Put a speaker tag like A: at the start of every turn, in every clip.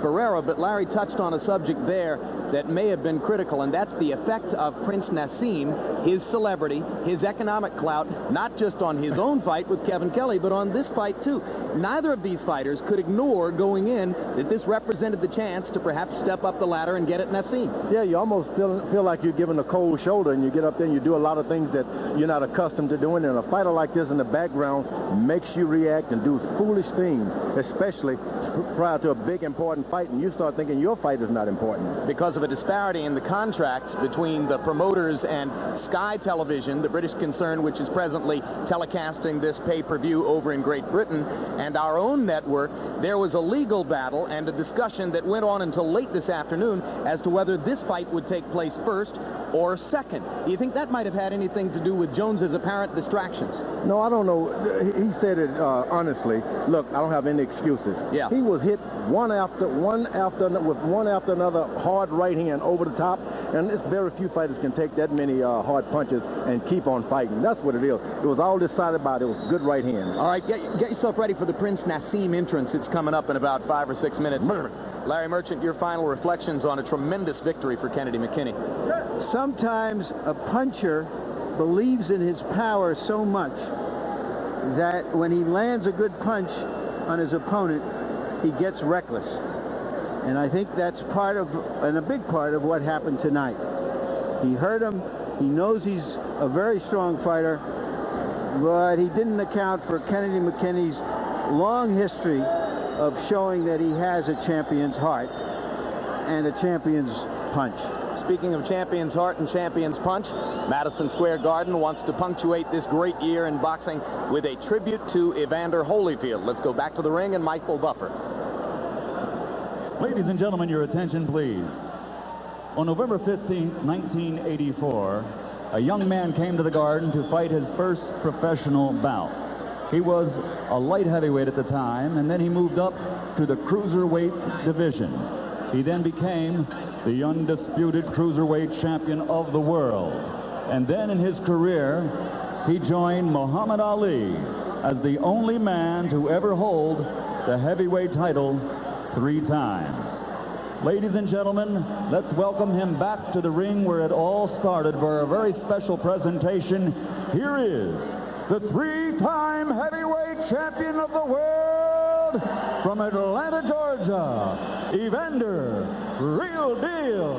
A: Barrera, but Larry touched on a subject there that may have been critical, and that's the effect of Prince Naseem, his celebrity, his economic clout, not just on his own fight with Kevin Kelley, but on this fight too. Neither of these fighters could ignore going in that this represented the chance to perhaps step up the ladder and get at Naseem.
B: Yeah, you almost feel like you're given a cold shoulder, and you get up there and you do a lot of things that you're not accustomed to doing, and a fighter like this in the background makes you react and do foolish things, especially prior to a big important fight, and you start thinking your fight is not important.
A: Because of a disparity in the contracts between the promoters and Sky Television, the British concern which is presently telecasting this pay-per-view over in Great Britain, and our own network, there was a legal battle and a discussion that went on until late this afternoon as to whether this fight would take place first or second. Do you think that might have had anything to do with Jones's apparent distractions?
B: No, I don't know. He said it honestly. Look, I don't have any excuses.
A: Yeah.
B: He was hit one after another hard right hand over the top, and it's very few fighters can take that many hard punches and keep on fighting. That's what it is. It was all decided by it was good right hand.
A: All right, get yourself ready for the Prince Naseem entrance. It's coming up in about 5 or 6 minutes. Larry Merchant, your final reflections on a tremendous victory for Kennedy McKinney.
C: Sometimes a puncher believes in his power so much that when he lands a good punch on his opponent, he gets reckless. And I think that's part of, and a big part of what happened tonight. He hurt him. He knows he's a very strong fighter, but he didn't account for Kennedy McKinney's long history of showing that he has a champion's heart and a champion's punch.
A: Speaking of champion's heart and champion's punch, Madison Square Garden wants to punctuate this great year in boxing with a tribute to Evander Holyfield. Let's go back to the ring and Michael Buffer.
D: Ladies and gentlemen, your attention, please. On November 15, 1984, a young man came to the Garden to fight his first professional bout. He was a light heavyweight at the time, and then he moved up to the cruiserweight division. He then became the undisputed cruiserweight champion of the world. And then in his career, he joined Muhammad Ali as the only man to ever hold the heavyweight title 3 times. Ladies and gentlemen, let's welcome him back to the ring where it all started for a very special presentation. Here is the 3-time heavyweight champion of the world from Atlanta, Georgia, Evander Real Deal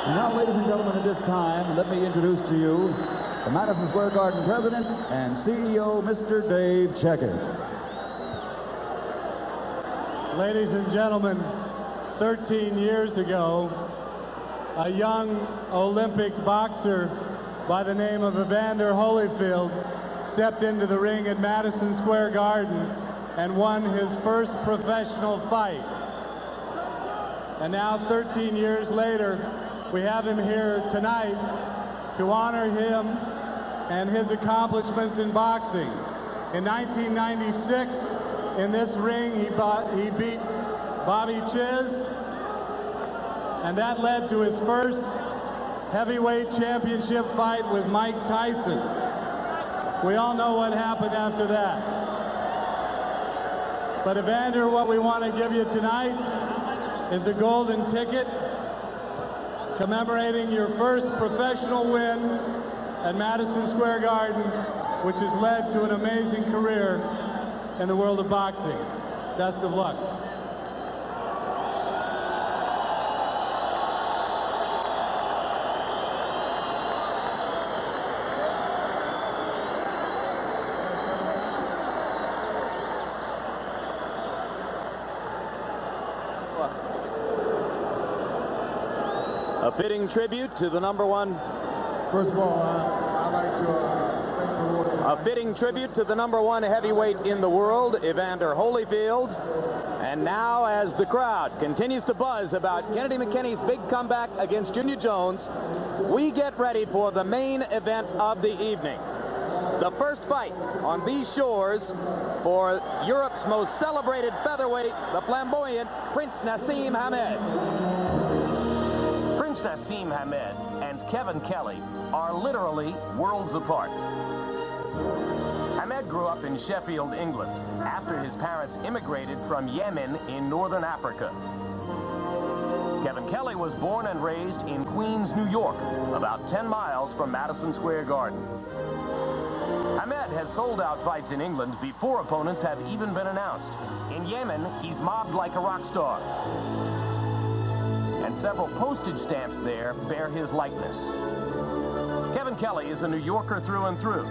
D: And now, ladies and gentlemen, at this time, let me introduce to you the Madison Square Garden president and CEO, Mr. Dave Checkers.
E: Ladies and gentlemen, 13 years ago, a young Olympic boxer by the name of Evander Holyfield stepped into the ring at Madison Square Garden and won his first professional fight. And now, 13 years later, we have him here tonight to honor him and his accomplishments in boxing. In 1996, in this ring, he beat Bobby Chiz, and that led to his first heavyweight championship fight with Mike Tyson. We all know what happened after that. But Evander, what we want to give you tonight is a golden ticket commemorating your first professional win at Madison Square Garden, which has led to an amazing career in the world of boxing. Best of luck.
A: A fitting tribute to the number one.
E: First of all, I'd like to thank the Lord.
A: A fitting tribute to the number one heavyweight in the world, Evander Holyfield. And now, as the crowd continues to buzz about Kennedy McKinney's big comeback against Junior Jones, we get ready for the main event of the evening. The first fight on these shores for Europe's most celebrated featherweight, the flamboyant Prince Naseem Hamed. Prince Naseem Hamed and Kevin Kelley are literally worlds apart. Hamed grew up in Sheffield, England, after his parents immigrated from Yemen in northern Africa. Kevin Kelley was born and raised in Queens, New York, about 10 miles from Madison Square Garden. Hamed has sold out fights in England before opponents have even been announced. In Yemen, he's mobbed like a rock star. And several postage stamps there bear his likeness. Kevin Kelley is a New Yorker through and through.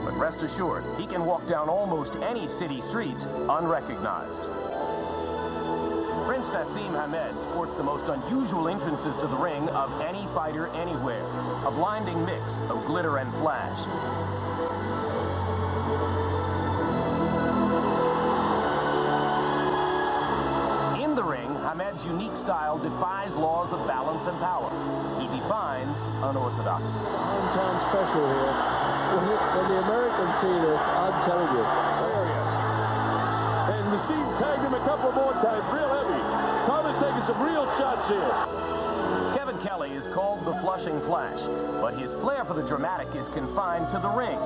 A: But rest assured, he can walk down almost any city street unrecognized. Prince Naseem Hamed sports the most unusual entrances to the ring of any fighter anywhere. A blinding mix of glitter and flash. In the ring, Hamed's unique style defies laws of balance and power. He defines unorthodox.
C: Hometown special here. When the Americans see this, I'm telling you.
B: There he is. And Naseem tagged him a couple more times, real heavy. Carter's taking some real shots here.
A: Kevin Kelley is called the Flushing Flash, but his flair for the dramatic is confined to the ring.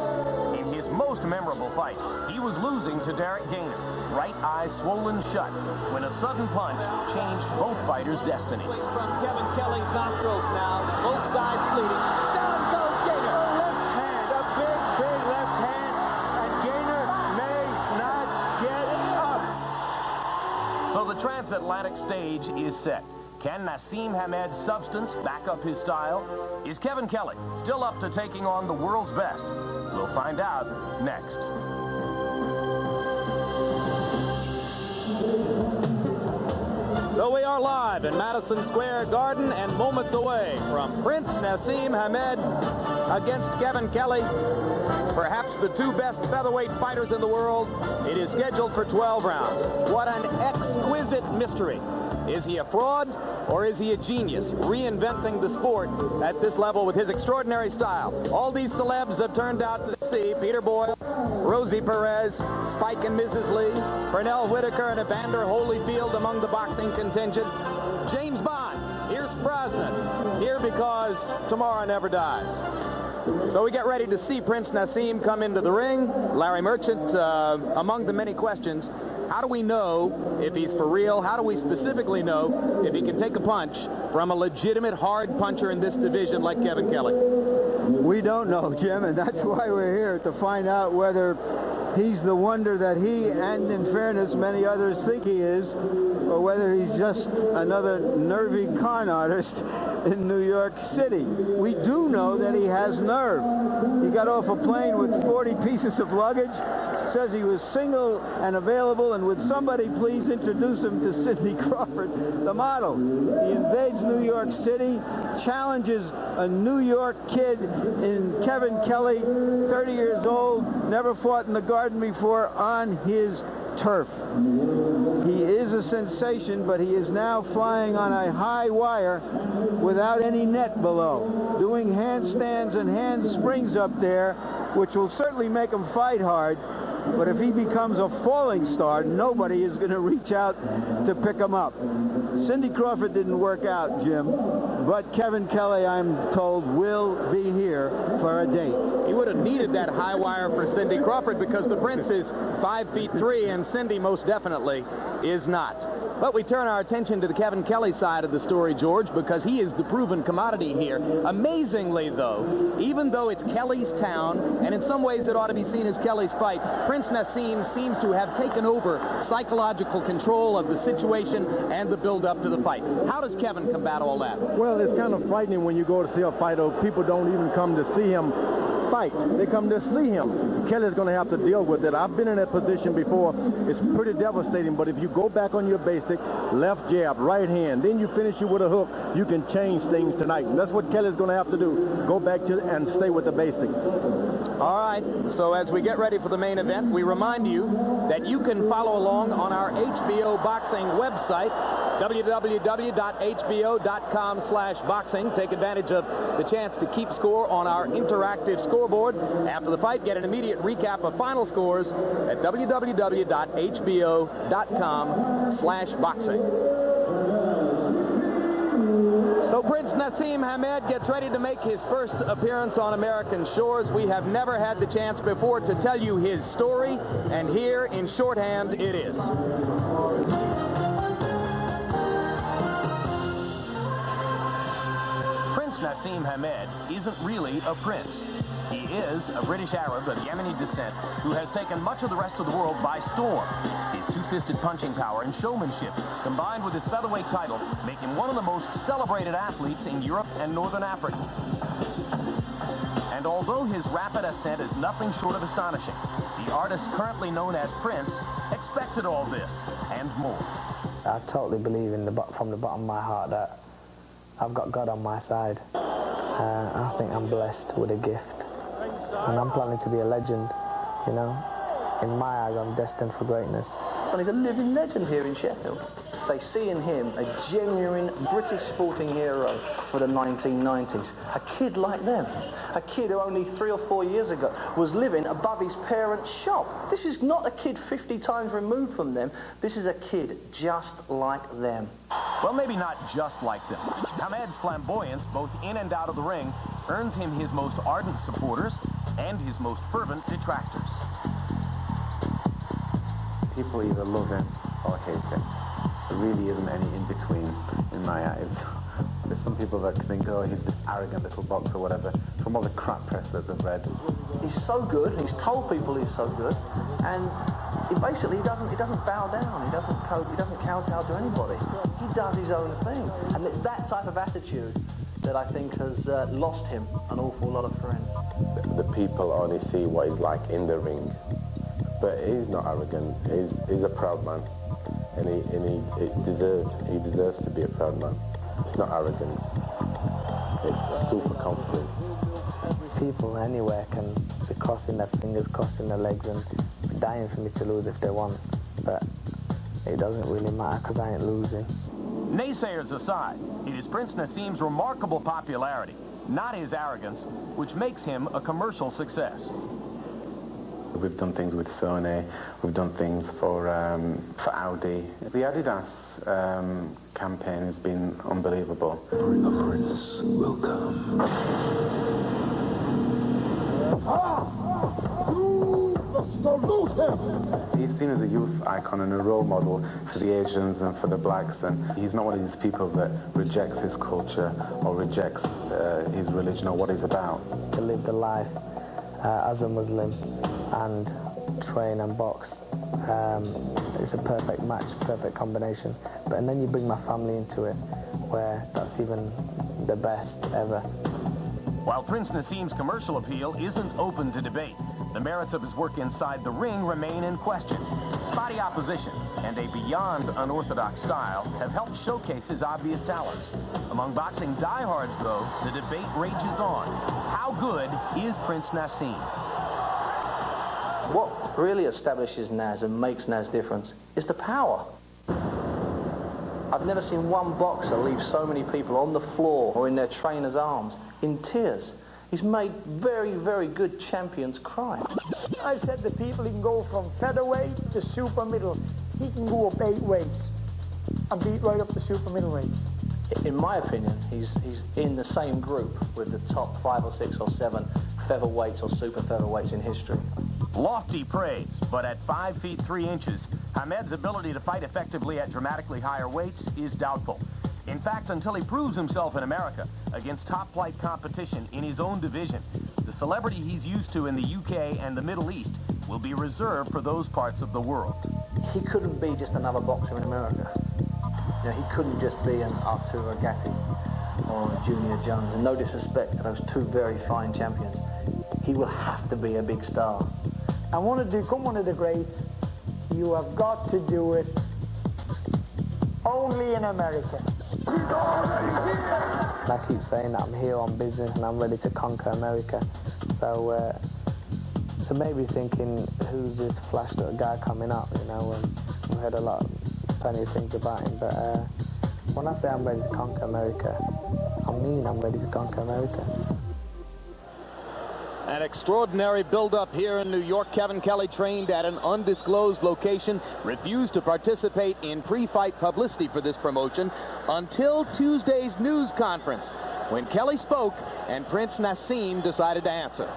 A: In his most memorable fight, he was losing to Derek Gainer, right eye swollen shut, when a sudden punch changed both fighters' destinies. From Kevin Kelley's nostrils now, both sides bleeding. Down goes Gainer.
C: Left hand, a big, big left hand, and Gainer may not get up.
A: So the transatlantic stage is set. Can Naseem Hamed's substance back up his style? Is Kevin Kelley still up to taking on the world's best? We'll find out next. So we are live in Madison Square Garden and moments away from Prince Naseem Hamed against Kevin Kelley, perhaps the two best featherweight fighters in the world. It is scheduled for 12 rounds. What an exquisite mystery. Is he a fraud or is he a genius, reinventing the sport at this level with his extraordinary style? All these celebs have turned out to see Peter Boyle, Rosie Perez, Spike and Mrs. Lee, Pernell Whitaker and Evander Holyfield among the boxing contingent. James Bond, here's Brosnan, here because tomorrow never dies. So we get ready to see Prince Naseem come into the ring. Larry Merchant, among the many questions, how do we know if he's for real? How do we specifically know if he can take a punch from a legitimate hard puncher in this division like Kevin Kelley?
C: We don't know, Jim, and that's why we're here, to find out whether he's the wonder that he, and in fairness, many others think he is, or whether he's just another nervy con artist in New York City. We do know that he has nerve. He got off a plane with 40 pieces of luggage, says he was single and available, and would somebody please introduce him to Cindy Crawford, the model. He invades New York City, challenges a New York kid in Kevin Kelley, 30 years old, never fought in the Garden before, on his turf. He is a sensation, but he is now flying on a high wire without any net below, doing handstands and handsprings up there, which will certainly make him fight hard. But if he becomes a falling star, nobody is going to reach out to pick him up. Cindy Crawford didn't work out, Jim, but Kevin Kelley, I'm told, will be here for a date.
A: He would have needed that high wire for Cindy Crawford because the Prince is 5'3", and Cindy most definitely is not. But we turn our attention to the Kevin Kelley side of the story, George, because he is the proven commodity here. Amazingly, though, even though it's Kelley's town, and in some ways it ought to be seen as Kelley's fight, Prince Naseem seems to have taken over psychological control of the situation and the build-up to the fight. How does Kevin combat all that?
B: Well, it's kind of frightening when you go to see a fight, or people don't even come to see him fight. They come to see him. Kelley's going to have to deal with it. I've been in that position before. It's pretty devastating, but if you go back on your basic, left jab, right hand, then you finish it with a hook, you can change things tonight. And that's what Kelley's going to have to do. Go back to and stay with the basics.
A: All right, so as we get ready for the main event, we remind you that you can follow along on our HBO Boxing website, www.hbo.com/boxing. Take advantage of the chance to keep score on our interactive scoreboard. After the fight, get an immediate recap of final scores at www.hbo.com/boxing. So Prince Naseem Hamed gets ready to make his first appearance on American shores. We have never had the chance before to tell you his story, and here in shorthand it is. Prince Naseem Hamed isn't really a prince. He is a British Arab of Yemeni descent who has taken much of the rest of the world by storm. His two-fisted punching power and showmanship, combined with his featherweight title, make him one of the most celebrated athletes in Europe and Northern Africa. And although his rapid ascent is nothing short of astonishing, the artist currently known as Prince expected all this and more.
F: I totally believe from the bottom of my heart that I've got God on my side. I think I'm blessed with a gift. And I'm planning to be a legend, you know. In my eyes, I'm destined for greatness.
G: Well, he's a living legend here in Sheffield. They see in him a genuine British sporting hero for the 1990s. A kid like them. A kid who only 3 or 4 years ago was living above his parents' shop. This is not a kid 50 times removed from them. This is a kid just like them.
A: Well, maybe not just like them. Hamed's flamboyance, both in and out of the ring, earns him his most ardent supporters and his most fervent detractors.
H: People either love him or hate him. There really isn't any in between in my eyes. There's some people that think, oh, he's this arrogant little boxer or whatever, from all the crap press that they've read.
G: He's so good, he's told people he's so good, and he doesn't bow down, he doesn't kowtow to anybody. He does his own thing. And it's that type of attitude that I think has lost him an awful lot of friends.
H: The people only see what he's like in the ring. But he's not arrogant. He's a proud man, and he deserves to be a proud man. It's not arrogance. It's super confidence.
F: People anywhere can be crossing their fingers, crossing their legs, and dying for me to lose if they want. But it doesn't really matter because I ain't losing.
A: Naysayers aside, it is Prince Naseem's remarkable popularity, not his arrogance, which makes him a commercial success.
H: We've done things with Sony. We've done things for Audi. The Adidas campaign has been unbelievable.
I: The prince will come.
H: He's seen as a youth icon and a role model for the Asians and for the blacks, and he's not one of these people that rejects his culture or rejects his religion or what he's about.
F: To live the life as a Muslim and train and box, it's a perfect match, perfect combination. But and then you bring my family into it, where that's even the best ever.
A: While Prince Naseem's commercial appeal isn't open to debate, the merits of his work inside the ring remain in question. Spotty opposition and a beyond unorthodox style have helped showcase his obvious talents. Among boxing diehards, though, the debate rages on. How good is Prince Naseem?
G: What really establishes Naz and makes Naz different is the power. I've never seen one boxer leave so many people on the floor or in their trainer's arms in tears. He's made very, very good champions cry.
J: I said the people, he can go from featherweight to super middle. He can go up 8 weights and beat right up to super middleweights.
G: In my opinion, he's in the same group with the top 5 or 6 or 7 featherweights or super featherweights in history.
A: Lofty praise, but at 5 feet 3 inches, Hamed's ability to fight effectively at dramatically higher weights is doubtful. In fact, until he proves himself in America against top-flight competition in his own division, the celebrity he's used to in the UK and the Middle East will be reserved for those parts of the world.
G: He couldn't be just another boxer in America. You know, he couldn't just be an Arturo Gatti or a Junior Jones. And no disrespect to those 2 very fine champions. he will have to be a big star.
J: And want to become one of the greats, you have got to do it only in America.
F: I keep saying that I'm here on business and I'm ready to conquer America. So it made me thinking, who's this flash little guy coming up, you know? And I've heard plenty of things about him, but when I say I'm ready to conquer America, I mean I'm ready to conquer America.
A: An extraordinary build-up here in New York. Kevin Kelley, trained at an undisclosed location, refused to participate in pre-fight publicity for this promotion until Tuesday's news conference, when Kelley spoke and Prince Naseem decided to answer.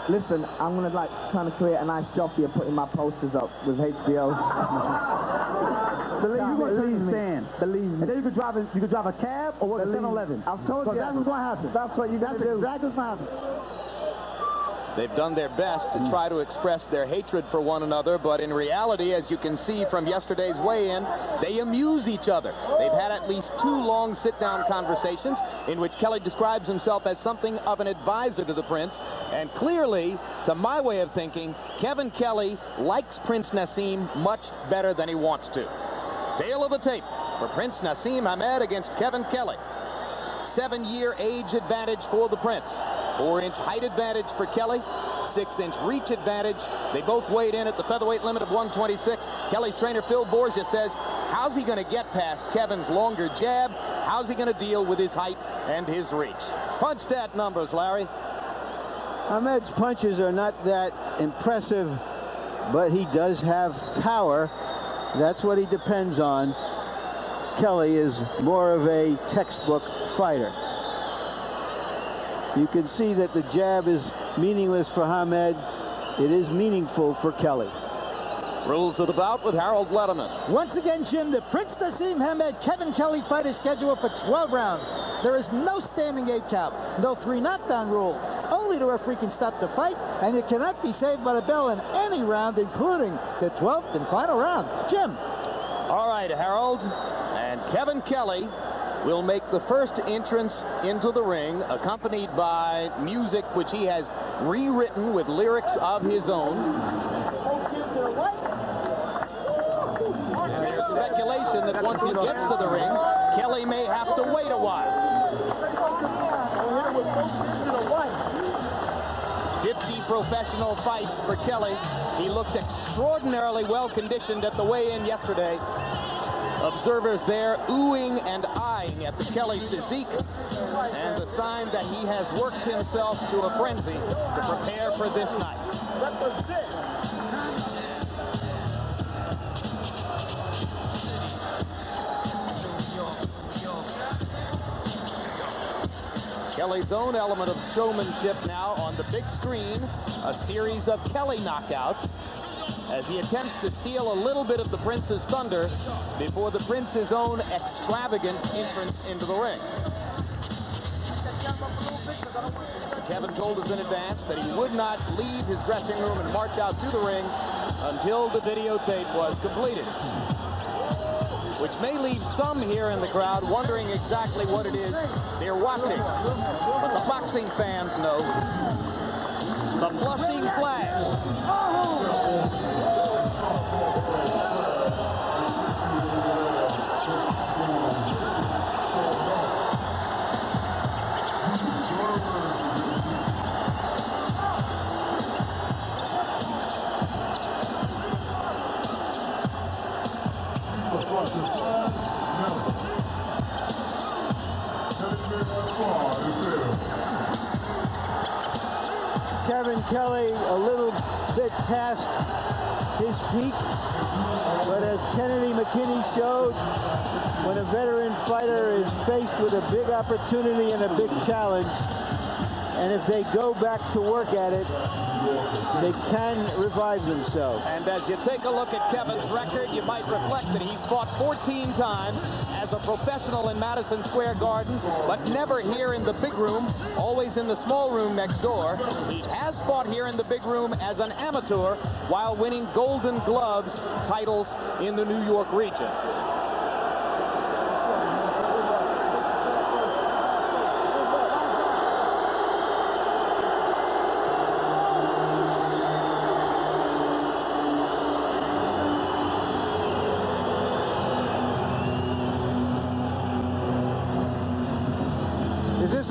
K: Listen, I'm gonna trying to create a nice job for you, putting my posters up with HBO.
C: Believe me. Believe me.
K: And then you could drive a cab or work at 7-Eleven. I've told you. That's what's gonna happen. That's what you gotta do. That's what's gonna happen.
A: They've done their best to try to express their hatred for one another, but in reality, as you can see from yesterday's weigh-in, they amuse each other. They've had at least 2 long sit-down conversations in which Kelley describes himself as something of an advisor to the Prince, and clearly, to my way of thinking, Kevin Kelley likes Prince Naseem much better than he wants to. Tail of the tape for Prince Naseem Hamed against Kevin Kelley. 7-year age advantage for the Prince. 4-inch height advantage for Kelley. 6-inch reach advantage. They both weighed in at the featherweight limit of 126. Kelley's trainer Phil Borgia says, how's he going to get past Kevin's longer jab? How's he going to deal with his height and his reach? Punch stat numbers, Larry.
C: Hamed's punches are not that impressive, but he does have power. That's what he depends on. Kelley is more of a textbook fighter. You can see that the jab is meaningless for Hamed. It is meaningful for Kelley.
A: Rules of the bout with Harold Letterman.
L: Once again, Jim, the Prince Naseem Hamed Kevin Kelley fight is scheduled for 12 rounds. There is no standing 8 count, no 3 knockdown rule. Only the referee can stop the fight, and it cannot be saved by the bell in any round, including the 12th and final round. Jim.
A: All right, Harold. And Kevin Kelley will make the first entrance into the ring, accompanied by music which he has rewritten with lyrics of his own. And there's speculation that once he gets to the ring, Kelley may have to wait a while. 50 professional fights for Kelley. He looked extraordinarily well conditioned at the weigh-in yesterday. Observers there oohing and eyeing at the Kelley physique, and the sign that he has worked himself to a frenzy to prepare for this night. Kelley's own element of showmanship now on the big screen, a series of Kelley knockouts, as he attempts to steal a little bit of the Prince's thunder before the Prince's own extravagant entrance into the ring. Kevin told us in advance that he would not leave his dressing room and march out to the ring until the videotape was completed, which may leave some here in the crowd wondering exactly what it is they're watching. But the boxing fans know. The Flushing Flag.
C: Kevin Kelley a little bit past his peak, but as Kennedy McKinney showed, when a veteran fighter is faced with a big opportunity and a big challenge, and if they go back to work at it, they can revive themselves.
A: And as you take a look at Kevin's record, you might reflect that he's fought 14 times as a professional in Madison Square Garden, but never here in the big room, always in the small room next door. He has fought here in the big room as an amateur while winning Golden Gloves titles in the New York region.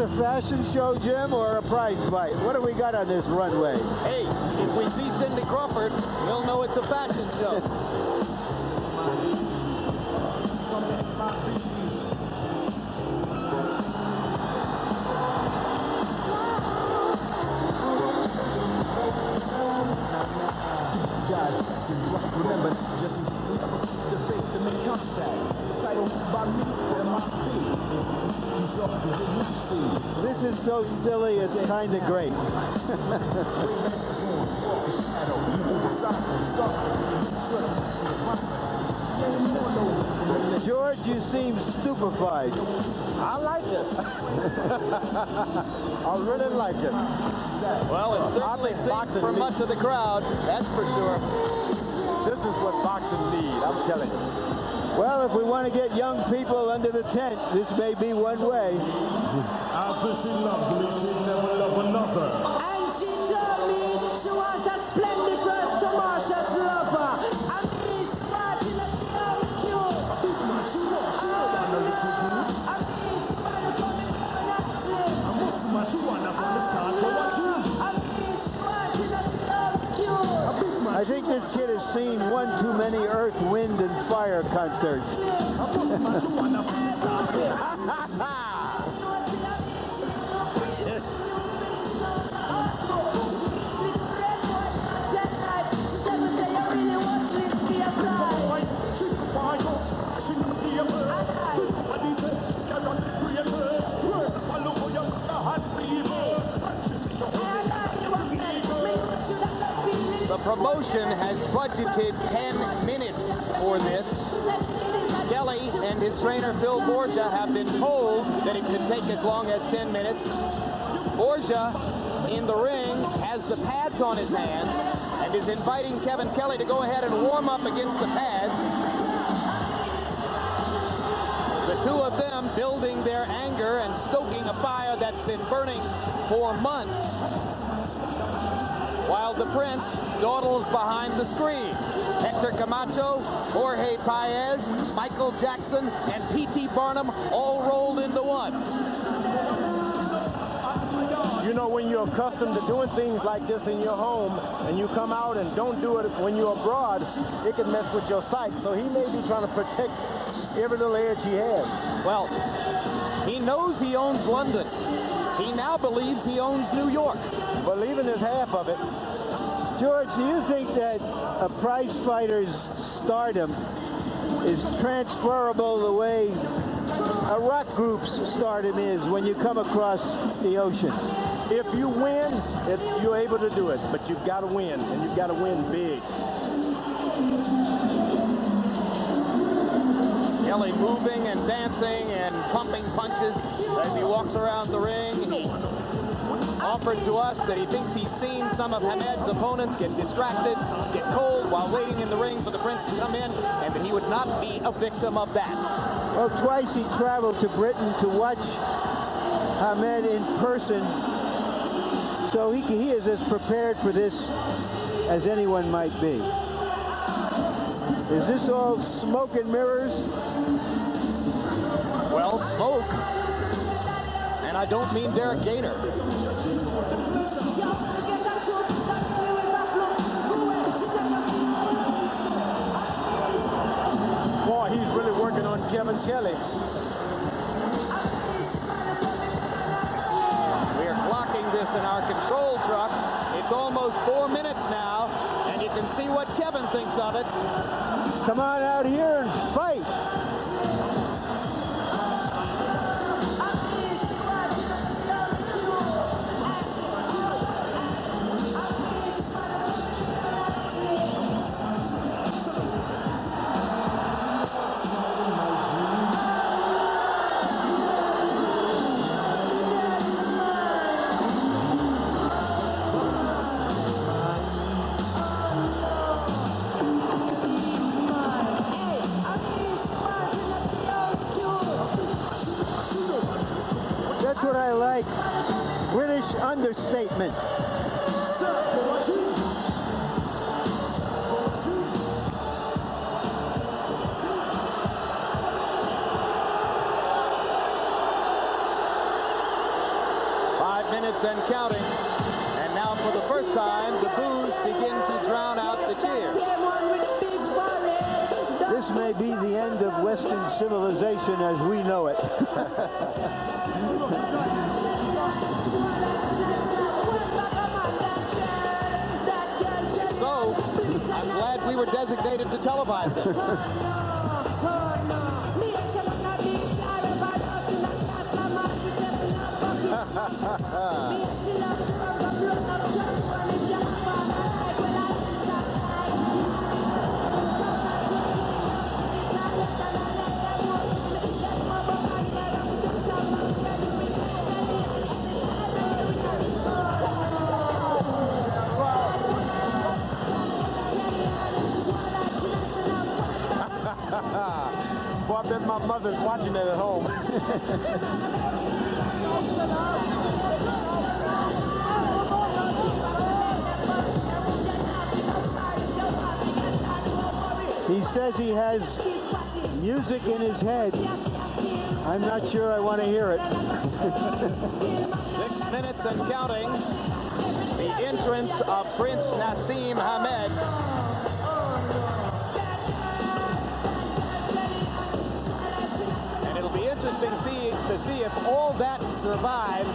C: a fashion show, Jim, or a prize fight? What do we got on this runway?
A: Hey, if we see Cindy Crawford, we'll know it's a fashion show.
I: Remember, just the face to make contact. Title by me and my feet.
C: This is so silly, it's kind of great. George, you seem stupefied.
B: I like it. I really like it.
A: Well, it certainly seems for much of the crowd, that's for sure.
B: This is what boxing needs, I'm telling you.
C: Well, if we want to get young people under the tent, this may be one way.
I: After she loved me, she'd never love another.
K: And she told me she was a splendid first to Marsha's lover. And she's smart in a young cute. And she's smart upon the
C: I think this kid has seen one too many Earth, Wind, and Fire concerts.
A: The promotion has budgeted 10 minutes for this. Kelley and his trainer Phil Borgia have been told that it could take as long as 10 minutes. Borgia in the ring has the pads on his hands and is inviting Kevin Kelley to go ahead and warm up against the pads. The two of them building their anger and stoking a fire that's been burning for months, while the Prince dawdles behind the screen. Hector Camacho, Jorge Paez, Michael Jackson, and P.T. Barnum all rolled into one.
B: You know, when you're accustomed to doing things like this in your home and you come out and don't do it when you're abroad, it can mess with your sight. So he may be trying to protect every little edge he has.
A: Well, he knows he owns London. He now believes he owns New York.
B: Believing is half of it.
C: George, do you think that a prize fighter's stardom is transferable the way a rock group's stardom is when you come across the ocean?
B: If you win, you're able to do it, but you've got to win, and you've got to win big.
A: Kelley moving and dancing and pumping punches as he walks around the ring. He offered to us that he thinks he's seen some of Hamed's opponents get distracted, get cold while waiting in the ring for the Prince to come in, and that he would not be a victim of that.
C: Well, twice he traveled to Britain to watch Hamed in person, so he is as prepared for this as anyone might be. Is this all smoke and mirrors?
A: Well, smoke. And I don't mean Derek Gainer.
B: Boy, he's really working on Kevin Kelley.
A: We are clocking this in our control truck. It's almost 4 minutes now, and you can see what Kevin thinks of it.
C: Come on out here and fight. That's what I like. British understatement. may be the end of Western civilization as we know it.
A: So, I'm glad we were designated to televise it.
B: Boy, I bet my mother's watching it at home.
C: He says he has music in his head. I'm not sure I want to hear it.
A: 6 minutes and counting. The entrance of Prince Naseem Hamed. And it'll be interesting to see if all that survives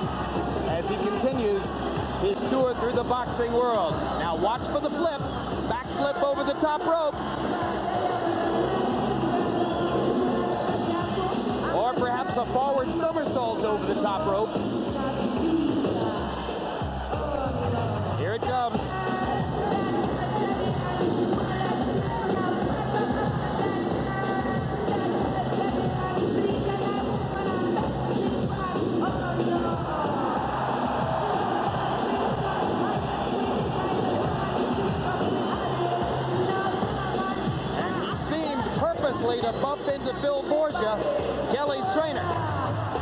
A: as he continues his tour through the boxing world. Now watch for the flip. Back flip over the top rope. Or perhaps a forward somersault over the top rope. Here it comes. To bump into Phil Borgia, Kelley's trainer.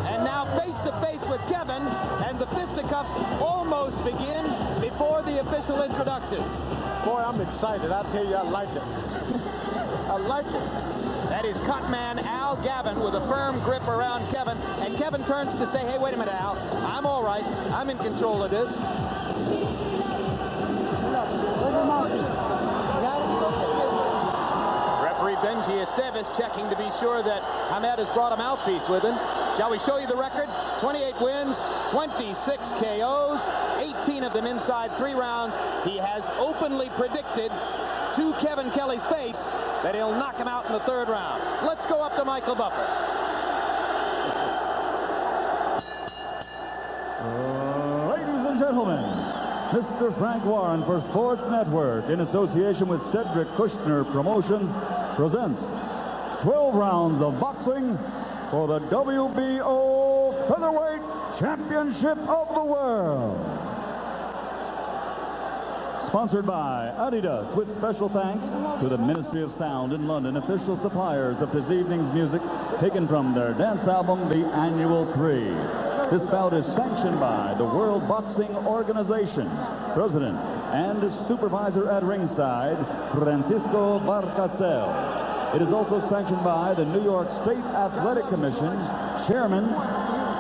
A: And now face-to-face with Kevin, and the fisticuffs almost begin before the official introductions.
B: Boy, I'm excited. I tell you, I like it. I like it.
A: That is Cutman Al Gavin with a firm grip around Kevin, and Kevin turns to say, hey, wait a minute, Al, I'm all right. I'm in control of this. Benji Esteves checking to be sure that Hamed has brought a mouthpiece with him. Shall we show you the record? 28 wins, 26 KOs, 18 of them inside 3 rounds. He has openly predicted to Kevin Kelley's face that he'll knock him out in the 3rd round. Let's go up to Michael Buffer.
D: Ladies and gentlemen, Mr. Frank Warren for Sports Network in association with Cedric Kushner Promotions presents 12 rounds of boxing for the WBO Featherweight Championship of the World. Sponsored by Adidas, with special thanks to the Ministry of Sound in London, official suppliers of this evening's music taken from their dance album, The Annual 3. This bout is sanctioned by the World Boxing Organization. President and supervisor at ringside, Francisco Barcasel. It is also sanctioned by the New York State Athletic Commission, Chairman,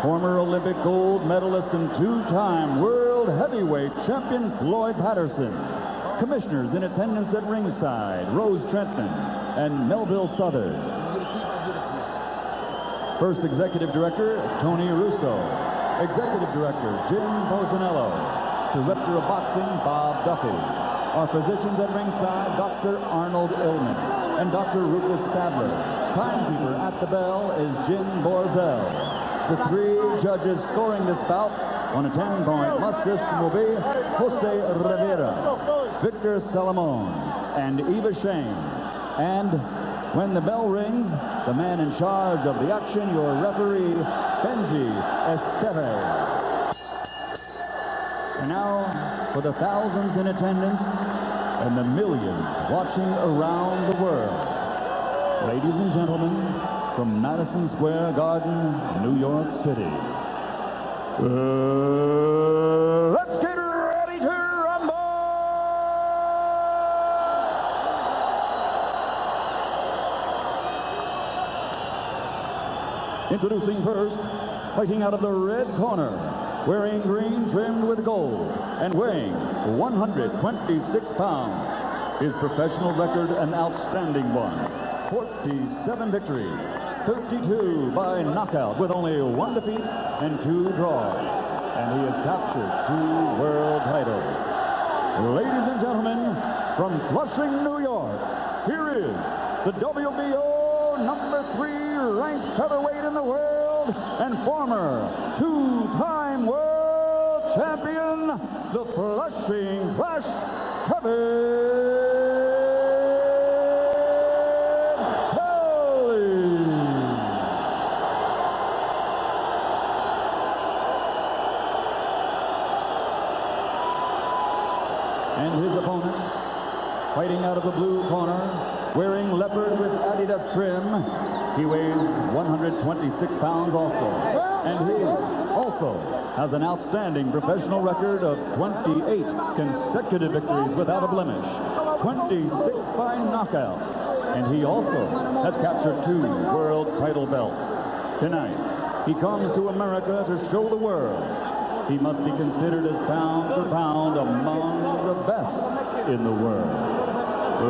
D: former Olympic gold medalist and 2-time world heavyweight champion Floyd Patterson. Commissioners in attendance at ringside, Rose Trentman and Melville Southern. First Executive Director, Tony Russo. Executive Director, Jim Bosanello. Director of Boxing, Bob Duffy. Our physicians at ringside, Dr. Arnold Illman and Dr. Rufus Sadler. Timekeeper at the bell is Jim Borzell. The 3 judges scoring this bout on a 10-point must system will be Jose Rivera, Victor Salamone, and Eva Shane. And when the bell rings, the man in charge of the action, your referee, Benji Esteves. And now, for the thousands in attendance and the millions watching around the world, ladies and gentlemen, from Madison Square Garden, New York City, let's get ready to rumble! Introducing first, fighting out of the red corner, wearing green trimmed with gold and weighing 126 pounds. His professional record an outstanding one. 47 victories, 32 by knockout with only 1 defeat and 2 draws. And he has captured 2 world titles. Ladies and gentlemen, from Flushing, New York, here is the WBO number 3 ranked featherweight in the world and former 2-time world champion, the Flushing Flash, Kelley. And his opponent, fighting out of the blue corner, wearing leopard with Adidas trim, he weighs 126 pounds also. And he also has an outstanding professional record of 28 consecutive victories without a blemish, 26 by knockout. And he also has captured 2 world title belts. Tonight, he comes to America to show the world he must be considered as pound for pound among the best in the world.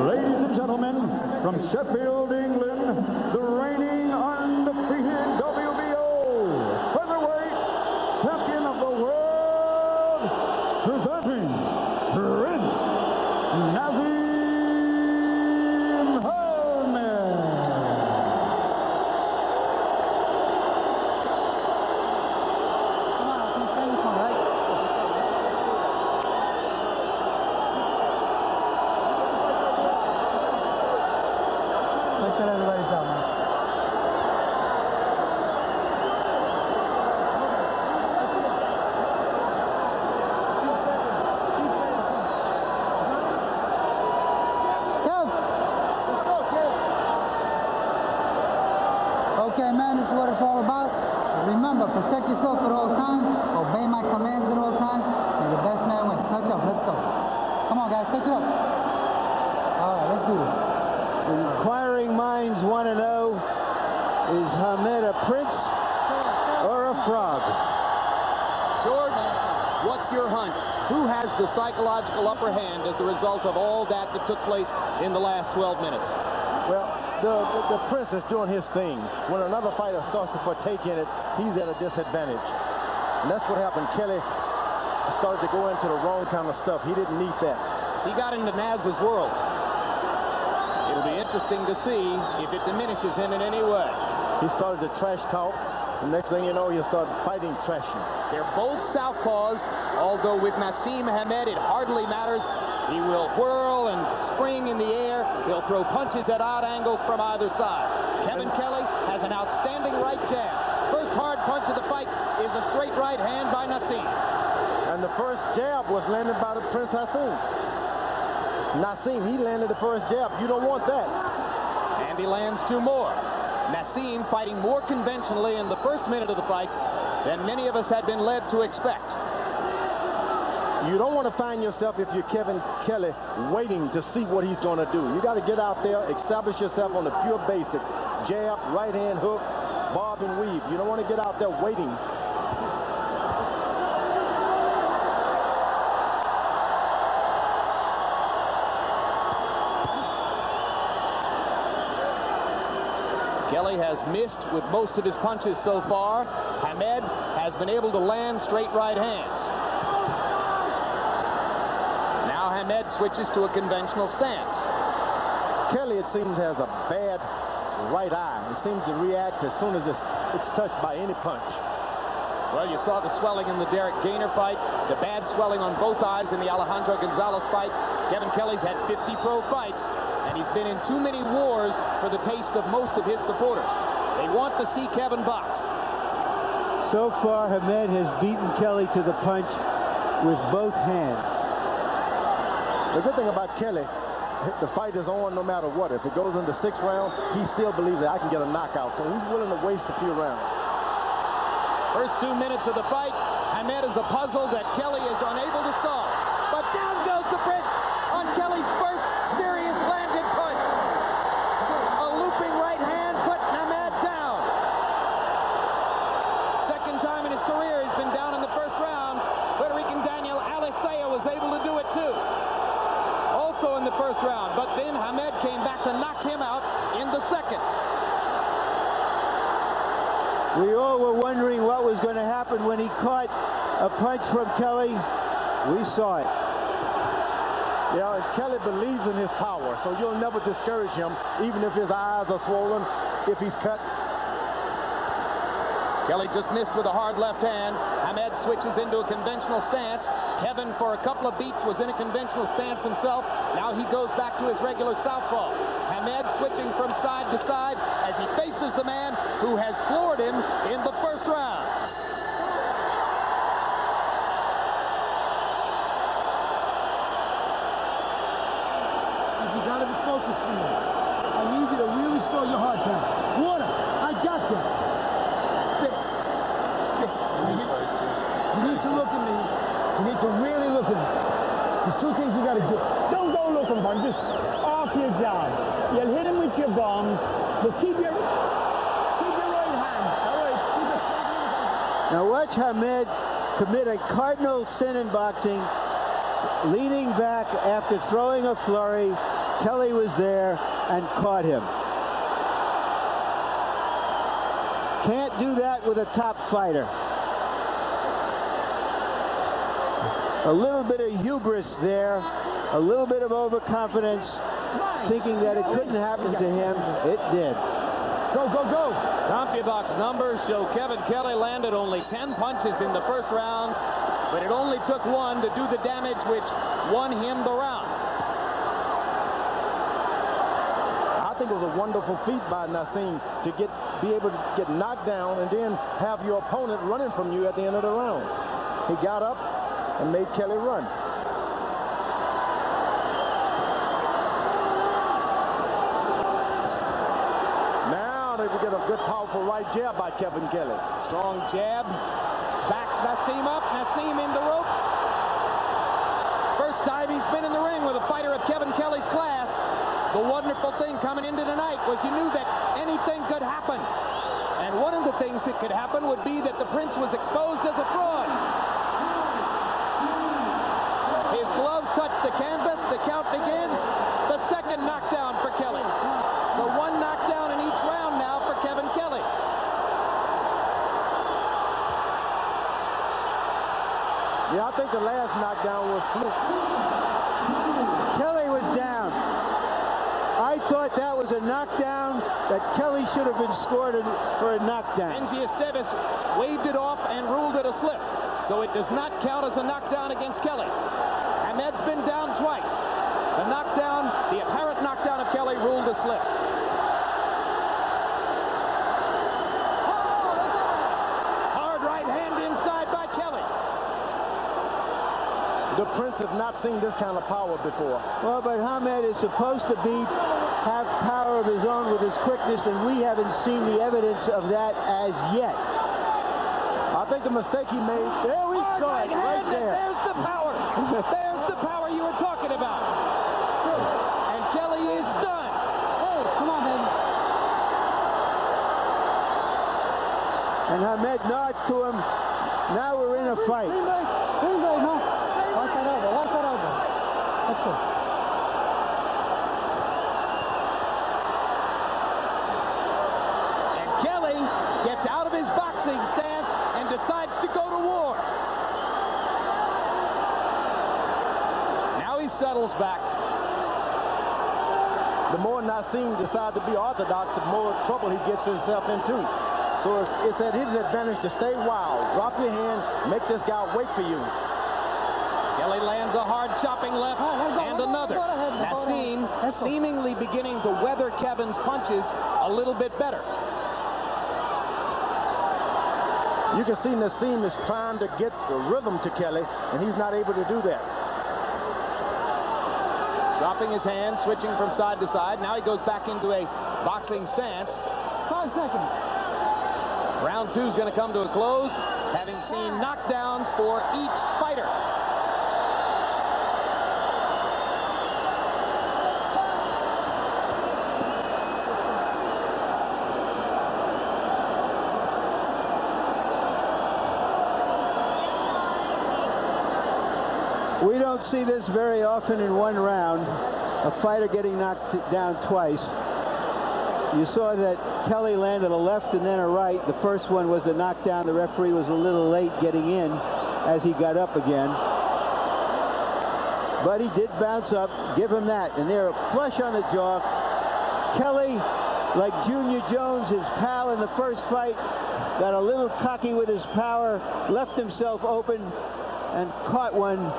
D: Ladies and gentlemen, from Sheffield, England, the reigning undefeated WBO featherweight champion of the world, presenting Prince Naseem Hamed.
M: Okay, man, this is what it's all about. Remember, protect yourself at all times. Obey my commands at all times. May the best man win. Touch up. Let's go. Come on, guys. Touch it up. All right, let's do this.
C: Inquiring minds want to know, is Hamed a prince or a frog?
A: George, what's your hunch? Who has the psychological upper hand as a result of all that took place in the last 12 minutes?
B: Well, the Prince is doing his thing. When another fighter starts to partake in it, he's at a disadvantage. And that's what happened. Kelley started to go into the wrong kind of stuff. He didn't need that.
A: He got into Naz's world. It'll be interesting to see if it diminishes him in any way.
B: He started to trash talk. The next thing you know, he'll start fighting trashing.
A: They're both southpaws, although with Naseem Hamed, it hardly matters. He will whirl and spring in the air. He'll throw punches at odd angles from either side. Kevin Kelley has an outstanding right jab. First hard punch of the fight is a straight right hand by Naseem.
B: And the first jab was landed by the Prince Naseem. Naseem, he landed the first jab. You don't want that.
A: And he lands 2 more. Naseem fighting more conventionally in the first minute of the fight than many of us had been led to expect.
B: You don't want to find yourself, if you're Kevin Kelley, waiting to see what he's going to do. You got to get out there, establish yourself on the pure basics. Jab, right hand hook, bob and weave. You don't want to get out there waiting.
A: Kelley has missed with most of his punches so far. Hamed has been able to land straight right hands. Now Hamed switches to a conventional stance.
B: Kelley, it seems, has a bad right eye. He seems to react as soon as it's touched by any punch.
A: Well, you saw the swelling in the Derek Gainer fight, the bad swelling on both eyes in the Alejandro Gonzalez fight. Kevin Kelley's had 50 pro fights, and he's been in too many wars for the taste of most of his supporters. They want to see Kevin box.
C: So far, Hamed has beaten Kelley to the punch with both hands.
B: The good thing about Kelley, the fight is on no matter what. If it goes into 6th round, he still believes that I can get a knockout, so he's willing to waste a few rounds.
A: First 2 minutes of the fight, Hamed is a puzzle that Kelley is unable to solve. But down goes the Prince on Kelley's first serious landed punch. A looping right hand put Hamed down. Second time in his career he's been down in the first round. Puerto Rican Daniel Alicea was able to do it too. Also in the first round, but then Hamed came back to knock him out in the second.
C: We all were wondering what was going to happen when he caught a punch from Kelley. We saw it.
B: Yeah, and Kelley believes in his power, so you'll never discourage him, even if his eyes are swollen, if he's cut.
A: Kelley just missed with a hard left hand. Hamed switches into a conventional stance. Kevin, for a couple of beats, was in a conventional stance himself. Now he goes back to his regular southpaw. Hamed switching from side to side as he faces the man who has floored him in the first round.
N: You gotta be focused, man. I need you to really slow your heart down. Water, I got that. Spit. You need to look at me. You need to really look at me. There's two things you gotta do. Don't go looking for him. Just off your job. You'll hit him with your bombs, but keep your right hand. All right, keep it straight.
C: Now watch Hamed commit a cardinal sin in boxing, leaning back after throwing a flurry. Kelley was there and caught him. Can't do that with a top fighter. A little bit of hubris there, a little bit of overconfidence, thinking that it couldn't happen to him. It did.
N: Go, go, go.
A: CompuBox numbers show Kevin Kelley landed only 10 punches in the first round, but it only took one to do the damage which won him the round.
B: I think it was a wonderful feat by Naseem to be able to get knocked down and then have your opponent running from you at the end of the round. He got up and made Kelley run. Now they will get a good, powerful right jab by Kevin Kelley.
A: Strong jab, backs Naseem up, Naseem in the ropes. First time he's been in the ring with a fighter of Kevin Kelley's class. The wonderful thing coming into tonight was you knew that anything could happen. And one of the things that could happen would be that the Prince was exposed as a fraud. His gloves touch the canvas, the count begins. The second knockdown for Kelley. So one knockdown in each round now for Kevin Kelley.
B: Yeah, I think the last knockdown was fluke.
C: Kelley was down. I thought that was a knockdown, that Kelley should have been scored for a knockdown.
A: Benji Esteves waved it off and ruled it a slip. So it does not count as a knockdown against Kelley. Hamed's been down twice. The knockdown, the apparent knockdown of Kelley ruled a slip. Hard right hand inside by Kelley.
B: The Prince has not seen this kind of power before.
C: Well, but Hamed is supposed to have power of his own with his quickness, and we haven't seen the evidence of that as yet.
B: I think the mistake he made, there we go, right there.
A: There's the power. There's the power you were talking about. And Kelley is stunned.
N: Hey, come on, baby.
C: And Hamed nods to him. Now we're in a fight.
N: Green light, no. Watch that over, watch that over. Let's go.
A: And Kelley gets out of his boxing stance and decides to go to war. Now he settles back.
B: The more Naseem decides to be orthodox, the more trouble he gets himself into. So it's at his advantage to stay wild. Drop your hand, make this guy wait for you.
A: Kelley lands a hard chopping left and another. Naseem seemingly beginning to weather Kevin's punches a little bit better.
B: You can see Naseem is trying to get the rhythm to Kelley, and he's not able to do that.
A: Dropping his hand, switching from side to side. Now he goes back into a boxing stance.
N: 5 seconds.
A: Round 2 is going to come to a close, having seen knockdowns for each fighter.
C: We don't see this very often in one round, a fighter getting knocked down twice. You saw that Kelley landed a left and then a right. The first one was a knockdown. The referee was a little late getting in as he got up again. But he did bounce up. Give him that. And they're flush on the jaw. Kelley, like Junior Jones, his pal in the first fight, got a little cocky with his power, left himself open, and caught one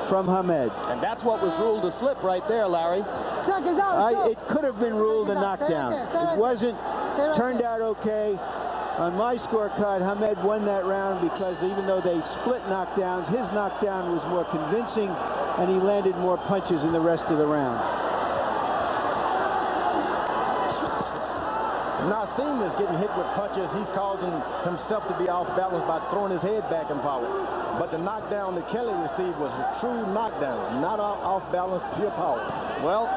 C: from Hamed.
A: And that's what was ruled a slip right there, Larry.
C: It could have been ruled a knockdown. It wasn't. Turned out okay. On my scorecard, Hamed won that round because even though they split knockdowns, his knockdown was more convincing, and he landed more punches in the rest of the round.
B: Naseem is getting hit with punches. He's causing himself to be off balance by throwing his head back and forward. But the knockdown that Kelley received was a true knockdown, not off balance, pure power.
A: Well,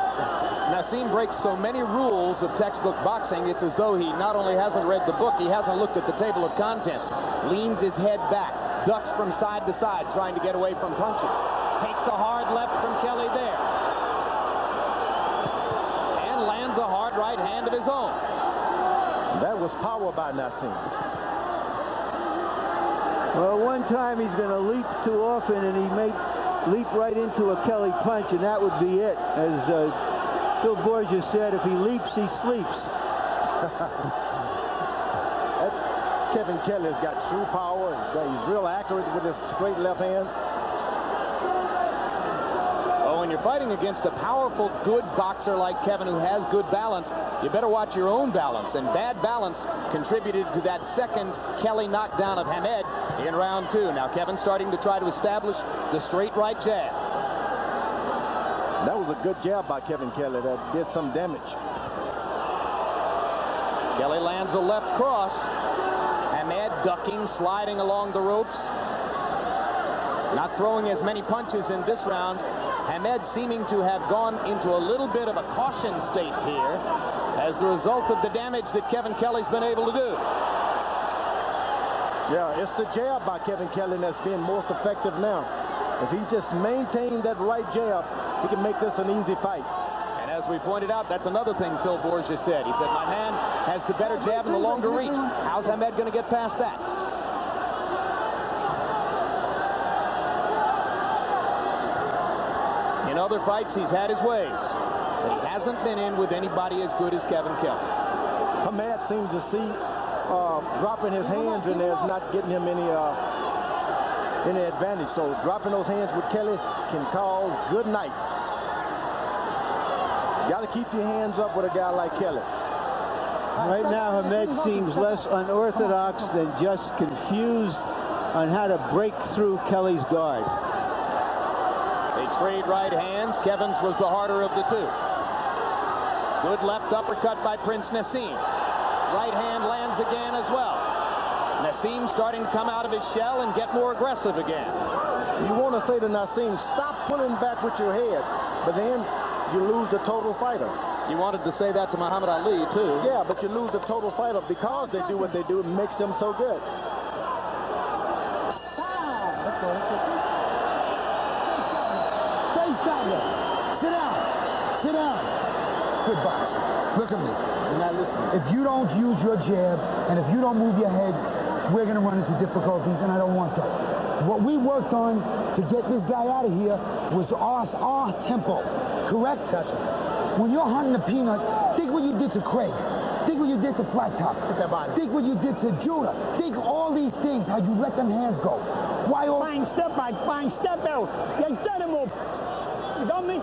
A: Naseem breaks so many rules of textbook boxing, it's as though he not only hasn't read the book, he hasn't looked at the table of contents. Leans his head back, ducks from side to side, trying to get away from punches. Takes a hard left from Kelley there. And lands a hard right hand of his own.
B: That was power by Naseem.
C: Well, one time he's going to leap too often, and he may leap right into a Kelley punch, and that would be it. As Phil Borges said, if he leaps, he sleeps.
B: Kevin Kelley's got true power. He's real accurate with his straight left hand.
A: Oh, when you're fighting against a powerful, good boxer like Kevin who has good balance, you better watch your own balance. And bad balance contributed to that second Kelley knockdown of Hamed in round 2. Now Kevin's starting to try to establish the straight right jab.
B: That was a good jab by Kevin Kelley that did some damage.
A: Kelley lands a left cross. Hamed ducking, sliding along the ropes. Not throwing as many punches in this round. Hamed seeming to have gone into a little bit of a caution state here as the result of the damage that Kevin Kelley's been able to do.
B: Yeah, it's the jab by Kevin Kelley that's being most effective now. If he just maintained that right jab, he can make this an easy fight.
A: And as we pointed out, that's another thing Phil Borges said. He said, my man has the better jab and the longer reach. How's Hamed going to get past that? In other fights, he's had his ways, but he hasn't been in with anybody as good as Kevin Kelley.
B: Hamed seems to see dropping his hands in there is not getting him any advantage. So dropping those hands with Kelley can call good night. You got to keep your hands up with a guy like Kelley.
C: Right now, Hamed seems less unorthodox than just confused on how to break through Kelley's guard.
A: They trade right hands. Kevin's was the harder of the two. Good left uppercut by Prince Naseem. Right hand lands again as well. Naseem starting to come out of his shell and get more aggressive again.
B: You want to say to Naseem, stop pulling back with your head, but then you lose the total fighter.
A: You wanted to say that to Muhammad Ali, too.
B: Yeah, but you lose the total fighter because they do what they do. It makes them so good.
N: Let's go. Stay stagnant. Sit down. Sit down. Good boxer. Look at me. You're not listening. If you don't use your jab and if you don't move your head, we're going to run into difficulties, and I don't want that. What we worked on to get this guy out of here was our tempo. Correct? When you're hunting the peanut, think what you did to Craig. Think what you did to Flat Top. Think what you did to Judah. Think all these things, how you let them hands go. Why all... Fine step back, fine step out. You got him up. You got me?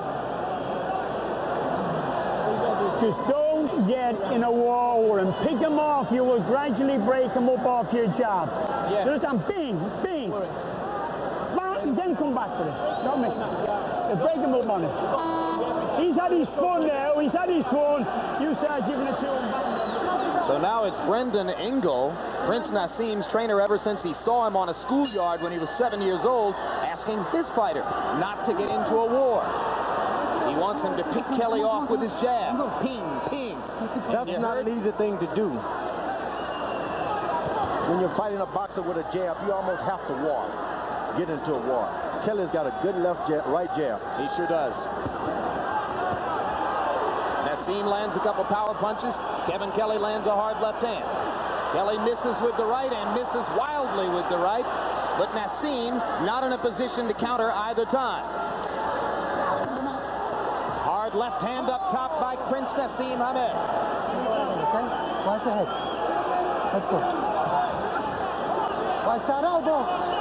N: Just don't get in a war with him. Pick him off. You will gradually break him up off your job. Yeah. You understand? Bing, bing. Then come back to it. Got me? You break him up on it. He's had his fun now. He's had his fun. You start giving it to him.
A: So now it's Brendan Engel, Prince Naseem's trainer ever since he saw him on a schoolyard when he was 7 years old, asking his fighter not to get into a war. He wants him to pick Kelley off with his jab. Ping, ping.
B: That's not an easy thing to do. When you're fighting a boxer with a jab, you almost have to war. Get into a war. Kelley's got a good left jab, right jab.
A: He sure does. Naseem lands a couple power punches. Kevin Kelley lands a hard left hand. Kelley misses with the right and misses wildly with the right, but Naseem not in a position to counter either time. Hard left hand up top by Prince Naseem Hamed.
M: Okay, watch the head. Let's go. Watch that elbow.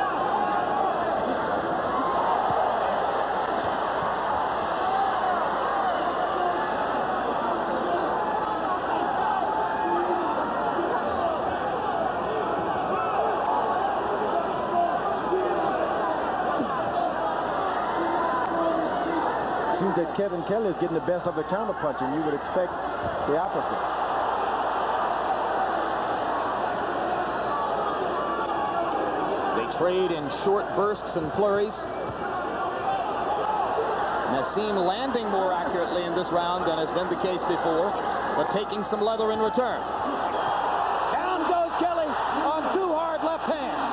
B: Seems that Kevin Kelley is getting the best of the counterpunching. You would expect the opposite.
A: They trade in short bursts and flurries. Naseem landing more accurately in this round than has been the case before, but taking some leather in return. Down goes Kelley on two hard left hands.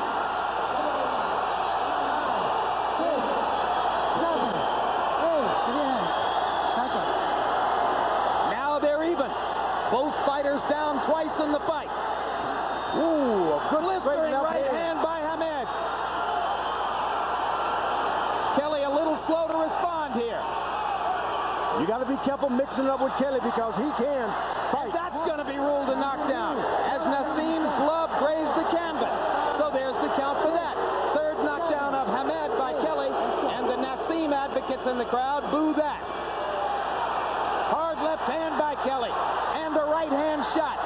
A: Now they're even. Both fighters down twice in the fight.
B: Ooh, a good
A: Blistering right hand by Hamed. Kelley a little slow to respond here.
B: You got to be careful mixing it up with Kelley because he can fight.
A: And that's going to be ruled a knockdown as Naseem's glove grazed the canvas. So there's the count for that. Third knockdown of Hamed by Kelley, and the Naseem advocates in the crowd boo that. Hard left hand by Kelley, and a right hand shot.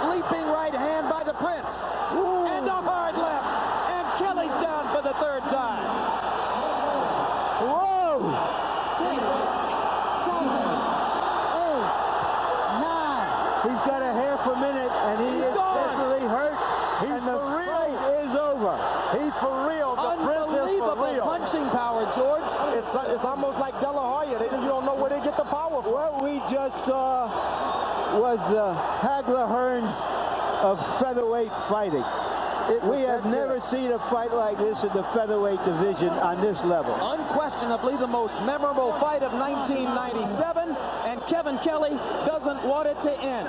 A: Leaping right hand by the Prince. Ooh. And a hard left. And Kelley's down for the third time.
M: Whoa! 6, 7, 8, 9.
C: He's got a half a minute, and he is definitely hurt.
B: He's
C: and the
B: for real.
C: fight is over.
B: He's for real. The Prince is for real.
A: Punching power, George.
B: It's almost like De La Hoya. You don't know where they get the power from.
C: What we just saw was the Hagler Hearns of featherweight fighting. We have never seen a fight like this in the featherweight division on this level.
A: Unquestionably the most memorable fight of 1997, and Kevin Kelley doesn't want it to end.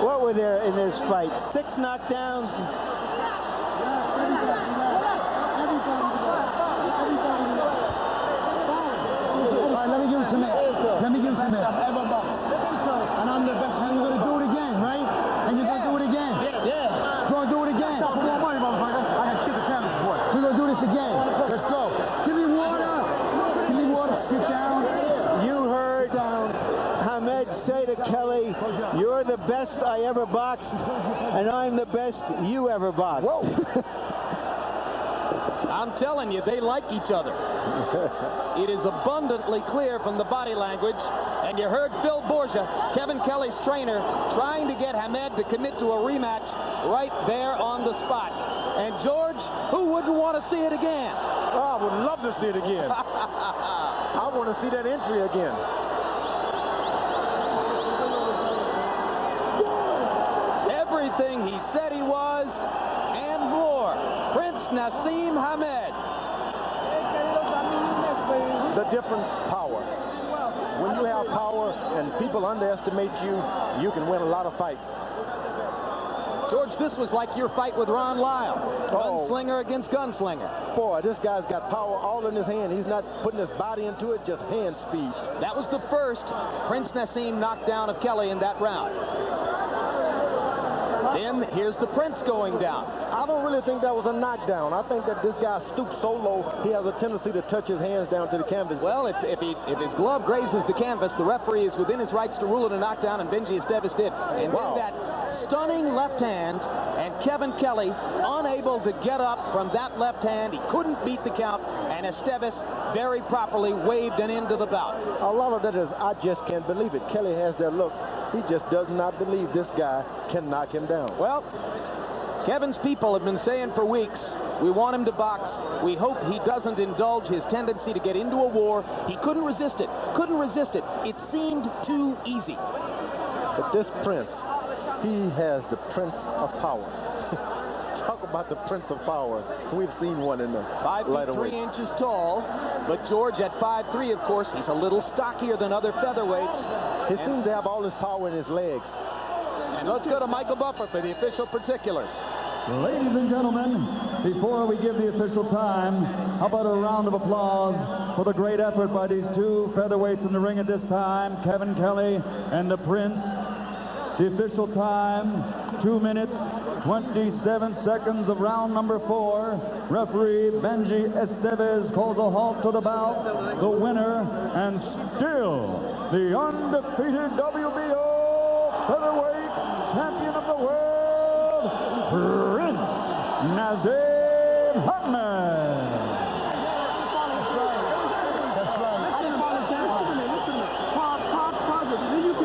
C: What were there in this fight? 6 knockdowns?
N: Let me give him some air. Let me give him some air. And I'm the best. And you're going to do it again, right? And you're going to do it again.
A: Yeah.
N: You're going to do it again.
I: Stop for more money, motherfucker. I got shit to cameras for.
N: We're going to do this again. Let's go. Give me water. Give me water. Sit down.
C: You heard Hamed say to Kelley, "You're the best I ever boxed, and I'm the best you ever boxed."
B: Whoa.
A: I'm telling you, they like each other. It is abundantly clear from the body language. And you heard Phil Borgia, Kevin Kelley's trainer, trying to get Hamed to commit to a rematch right there on the spot. And George, who wouldn't want to see it again?
B: Oh, I would love to see it again. I want to see that entry again.
A: Everything he said he was, and more. Prince Naseem Hamed.
B: The difference, power. When you have power and people underestimate you, you can win a lot of fights.
A: George, this was like your fight with Ron Lyle. Gunslinger against gunslinger.
B: Boy, this guy's got power all in his hand. He's not putting his body into it, just hand speed.
A: That was the first Prince Naseem knockdown of Kelley in that round. Then here's the Prince going down.
B: I don't really think that was a knockdown. I think that this guy stooped so low, he has a tendency to touch his hands down to the canvas.
A: Well, if his glove grazes the canvas, the referee is within his rights to rule it a knockdown, and Benji Esteves did. And then that stunning left hand, and Kevin Kelley unable to get up from that left hand. He couldn't beat the count, and Esteves very properly waved an end to the bout.
B: A lot of that is, I just can't believe it. Kelley has that look. He just does not believe this guy can knock him down.
A: Well, Kevin's people have been saying for weeks, we want him to box. We hope he doesn't indulge his tendency to get into a war. He couldn't resist it. Couldn't resist it. It seemed too easy.
B: But this Prince, he has the Prince of power. Talk about the Prince of Power. We've seen one in the
A: 5 feet 3 inches tall, but George at 5'3", of course, he's a little stockier than other featherweights.
B: He seems to have all his power in his legs.
A: And let's go to Michael Buffer for the official particulars.
D: Ladies and gentlemen, before we give the official time, how about a round of applause for the great effort by these two featherweights in the ring at this time, Kevin Kelley and the Prince. The official time, 2 minutes, 27 seconds of round number 4. Referee Benji Estevez calls a halt to the bout. The winner and still the undefeated WBO featherweight champion of the world, Prince Naseem Ahmed.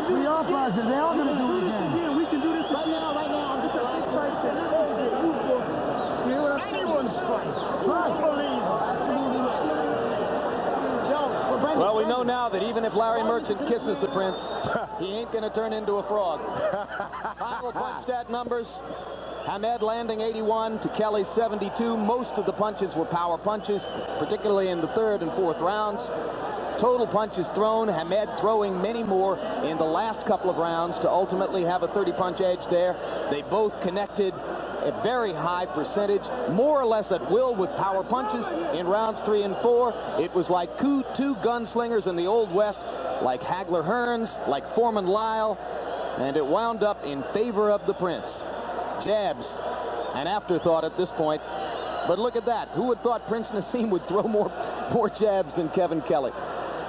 N: We are positive. They are going to do it again.
K: We can do this right now. I'm just anyone's fight. Try to believe.
A: Well, we know now that even if Larry Merchant kisses the Prince, he ain't going to turn into a frog. Final punch stat numbers. Hamed landing 81 to Kelley 72. Most of the punches were power punches, particularly in the 3rd and 4th rounds. Total punches thrown, Hamed throwing many more in the last couple of rounds to ultimately have a 30-punch edge there. They both connected a very high percentage, more or less at will with power punches in rounds 3 and 4. It was like two gunslingers in the Old West, like Hagler Hearns, like Foreman Lyle, and it wound up in favor of the Prince. Jabs, an afterthought at this point. But look at that. Who would thought Prince Naseem would throw more jabs than Kevin Kelley?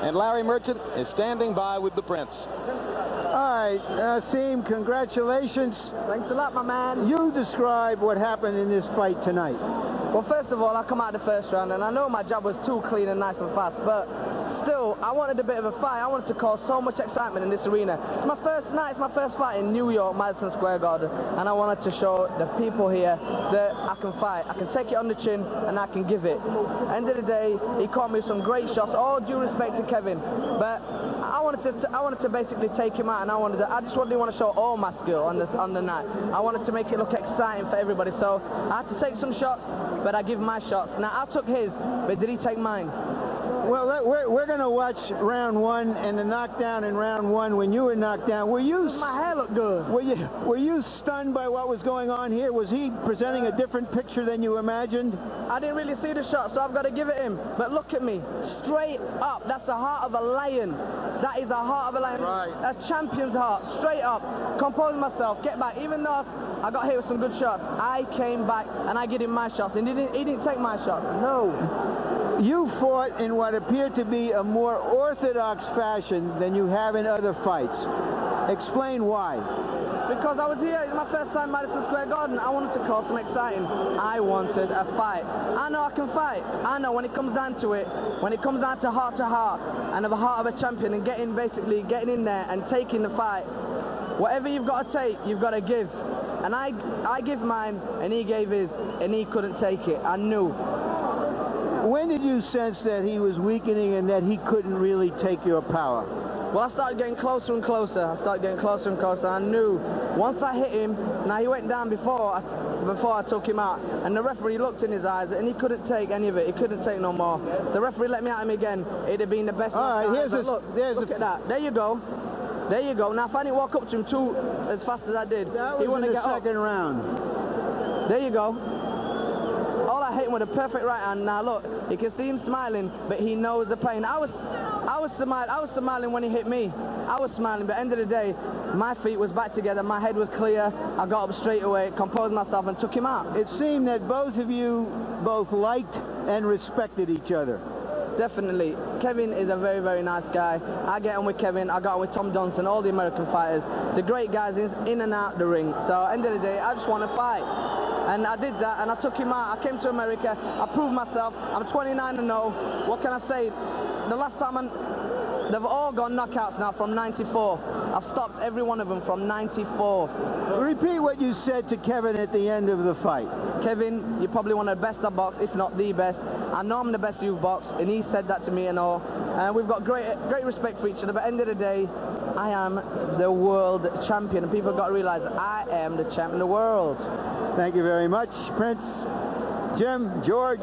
A: And Larry Merchant is standing by with the Prince.
C: All right, Naseem, congratulations.
O: Thanks a lot, my man.
C: You describe what happened in this fight tonight.
O: Well, first of all, I come out the first round, and I know my job was too clean and nice and fast, but still, I wanted a bit of a fight. I wanted to cause so much excitement in this arena. It's my first night, it's my first fight in New York, Madison Square Garden, and I wanted to show the people here that I can fight. I can take it on the chin, and I can give it. End of the day, he caught me some great shots, all due respect to Kevin, but I wanted to basically take him out, and I just really want to show all my skill on the night. I wanted to make it look exciting for everybody, so I had to take some shots, but I give my shots. Now, I took his, but did he take mine?
C: Well, we're going to watch round 1 and the knockdown in round 1 when you were knocked down. Were you?
O: My hair looked good.
C: Were you stunned by what was going on here? Was he presenting a different picture than you imagined?
O: I didn't really see the shot, so I've got to give it him. But look at me, straight up. That's the heart of a lion. That is the heart of a lion.
C: Right.
O: A champion's heart, straight up. Compose myself, get back. Even though I got hit with some good shots, I came back and I gave him my shots. And he didn't take my shot. No.
C: You fought in what appeared to be a more orthodox fashion than you have in other fights. Explain why.
O: Because I was here, it's my first time Madison Square Garden. I wanted to cause some exciting. I wanted a fight. I know I can fight. I know when it comes down to it, when it comes down to heart and of the heart of a champion and getting in there and taking the fight, whatever you've got to take, you've got to give. And I give mine, and he gave his, and he couldn't take it. I knew.
C: When did you sense that he was weakening and that he couldn't really take your power?
O: Well, I started getting closer and closer. I knew once I hit him, now he went down before I took him out, and the referee looked in his eyes and he couldn't take any of it. He couldn't take no more. The referee let me at him again. It'd have been the best.
C: All right,
O: look at that. There you go. There you go. Now, if I didn't walk up to him as fast as I did,
C: he wouldn't get up. Second round.
O: There you go. All I hit with a perfect right hand. Now look, you can see him smiling, but he knows the pain. I was smiling when he hit me. I was smiling, but end of the day, my feet was back together, my head was clear. I got up straight away, composed myself, and took him out.
C: It seemed that both of you liked and respected each other.
O: Definitely. Kevin is a very, very nice guy. I get on with Kevin, I got on with Tom Johnson, all the American fighters, the great guys in and out the ring. So end of the day, I just want to fight. And I did that, and I took him out. I came to America. I proved myself. I'm 29-0. What can I say? The last time they've all gone knockouts now from 94. I've stopped every one of them from 94.
C: Repeat what you said to Kevin at the end of the fight.
O: Kevin, you're probably one of the best I've boxed, if not the best. I know I'm the best you've boxed, and he said that to me and all. And we've got great respect for each other, but at the end of the day, I am the world champion, and people have got to realize that I am the champion of the world.
C: Thank you very much, Prince. Jim, George.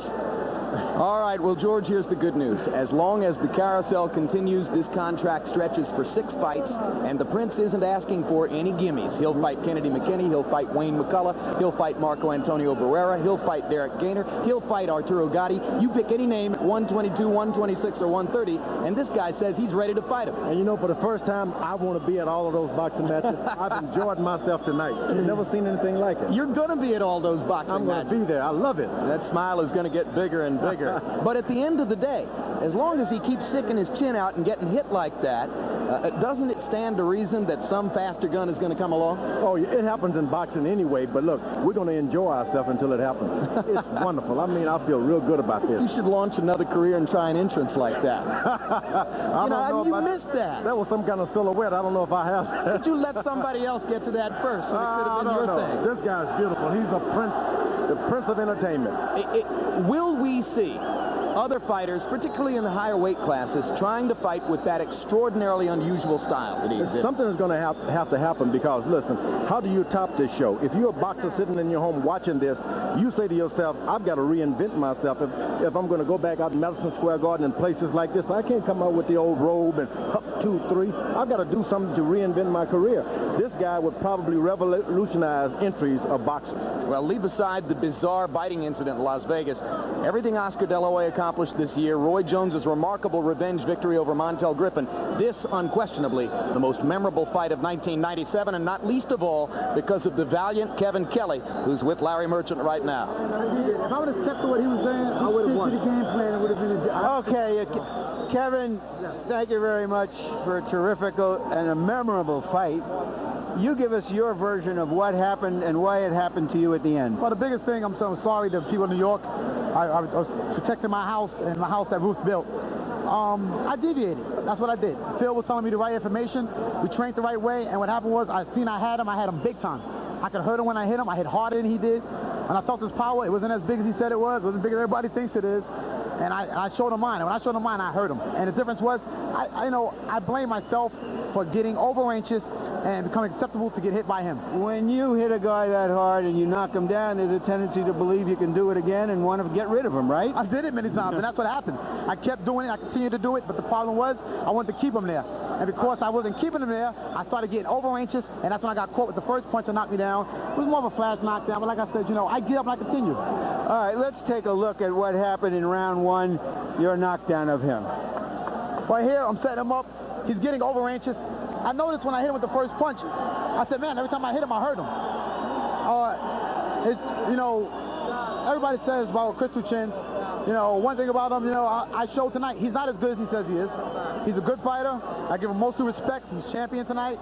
A: All right, well, George, here's the good news. As long as the carousel continues, this contract stretches for 6 fights, and the Prince isn't asking for any gimmies. He'll fight Kennedy McKinney, he'll fight Wayne McCullough, he'll fight Marco Antonio Barrera, he'll fight Derek Gaynor, he'll fight Arturo Gatti. You pick any name, 122, 126, or 130, and this guy says he's ready to fight him.
B: And you know, for the first time, I want to be at all of those boxing matches. I've enjoyed myself tonight. I've never seen anything like it.
A: You're going to be at all those boxing matches.
B: I'm going to be there. I love it.
A: That smile is going to get bigger and bigger. But at the end of the day, as long as he keeps sticking his chin out and getting hit like that, doesn't it stand to reason that some faster gun is going to come along?
B: Oh, it happens in boxing anyway, but look, we're going to enjoy ourselves until it happens. It's wonderful. I mean, I feel real good about this.
A: You should launch another career and try an entrance like that. You missed that.
B: That was some kind of silhouette. I don't know if I have.
A: Did you let somebody else get to that first? When it could have been your thing?
B: This guy's beautiful. He's a prince, the prince of entertainment.
A: Will we see other fighters, particularly in the higher weight classes, trying to fight with that extraordinarily unusual style that he exhibits?
B: Something is going to have to happen because, listen, how do you top this show? If you're a boxer sitting in your home watching this, you say to yourself, I've got to reinvent myself. If I'm going to go back out in Madison Square Garden and places like this, I can't come out with the old robe and up 2, 3. I've got to do something to reinvent my career. This guy would probably revolutionize entries of boxers.
A: Well, leave aside the bizarre biting incident in Las Vegas. Everything Oscar De La Hoya accomplished this year, Roy Jones's remarkable revenge victory over Montel Griffin, this unquestionably the most memorable fight of 1997, and not least of all because of the valiant Kevin Kelley, who's with Larry Merchant right now.
L: If I would have kept to what he was saying, I would have won. The game plan, it would have been
C: Okay, Kevin, thank you very much for a terrific and a memorable fight. You give us your version of what happened and why it happened to you at the end.
L: Well, the biggest thing, I'm so sorry to people in New York. I was protecting my house and my house that Ruth built. I deviated. That's what I did. Phil was telling me the right information. We trained the right way, and what happened was I had him big time. I could hurt him when I hit him. I hit harder than he did. And I felt his power. It wasn't as big as he said it was. It wasn't as big as everybody thinks it is. And I showed him mine. And when I showed him mine, I hurt him. And the difference was, I blame myself for getting over anxious and becoming acceptable to get hit by him.
C: When you hit a guy that hard and you knock him down, there's a tendency to believe you can do it again and want to get rid of him, right?
L: I did it many times, and that's what happened. I kept doing it. I continued to do it, but the problem was I wanted to keep him there. And because I wasn't keeping him there, I started getting over anxious, and that's when I got caught with the first punch that knocked me down. It was more of a flash knockdown, but like I said, I get up and I continue.
C: All right, let's take a look at what happened in round 1, your knockdown of him.
L: Right here, I'm setting him up. He's getting over anxious. I noticed when I hit him with the first punch, I said, man, every time I hit him, I hurt him. Everybody says about crystal chins. One thing about him, I showed tonight, he's not as good as he says he is. He's a good fighter. I give him most due respect. He's champion tonight.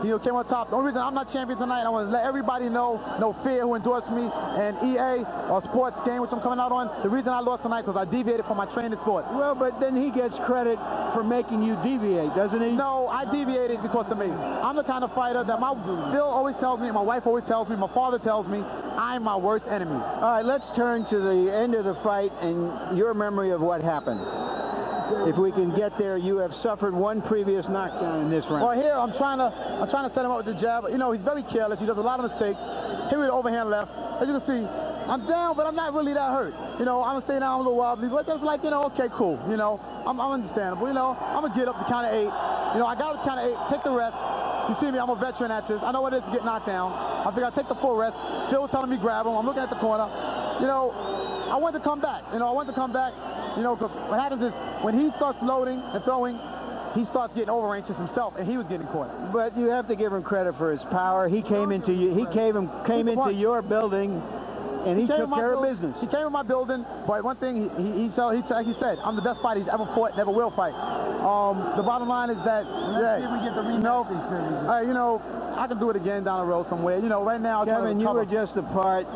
L: He came on top. The only reason I'm not champion tonight, I want to let everybody know, no fear, who endorsed me, and EA, or sports game, which I'm coming out on. The reason I lost tonight because I deviated from my training sport.
C: Well, but then he gets credit for making you deviate, doesn't he?
L: No, I deviated because of me. I'm the kind of fighter that Phil always tells me, my wife always tells me, my father tells me, I'm my worst enemy.
C: All right, let's turn to the end of the fight and your memory of what happened. If we can get there, you have suffered one previous knockdown in this round.
L: Well, here I'm trying to set him up with the jab. He's very careless. He does a lot of mistakes. Here with the overhand left. As you can see, I'm down, but I'm not really that hurt. I'm gonna stay down a little wobbly, but that's like, okay, cool. I'm understandable. I'm gonna get up to count of 8. I got to count of 8. Take the rest. You see me, I'm a veteran at this. I know what it is to get knocked down. I figure I'll take the full rest. Phil was telling me grab him. I'm looking at the corner. I want to come back. Because what happens is when he starts loading and throwing, he starts getting over anxious himself, and he was getting caught.
C: But you have to give him credit for his power. He came into you. He came into your building, and he took care of business.
L: He came in my building, but one thing he said, I'm the best fighter he's ever fought, never will fight. The bottom line is that let's see if we get the remilk. I can do it again down the road somewhere. Right now,
C: Kevin, you were just a part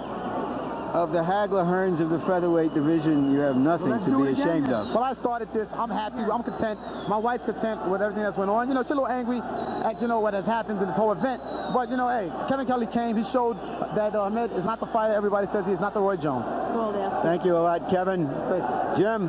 C: of the Hagler Hearns of the featherweight division. You have nothing to be ashamed of.
L: Well, I started this. I'm happy. I'm content. My wife's content with everything that's went on. She's a little angry at, what has happened in this whole event. But, hey, Kevin Kelley came. He showed that Ahmed is not the fighter everybody says he is, not the Roy Jones.
C: Thank you a lot, Kevin. Jim?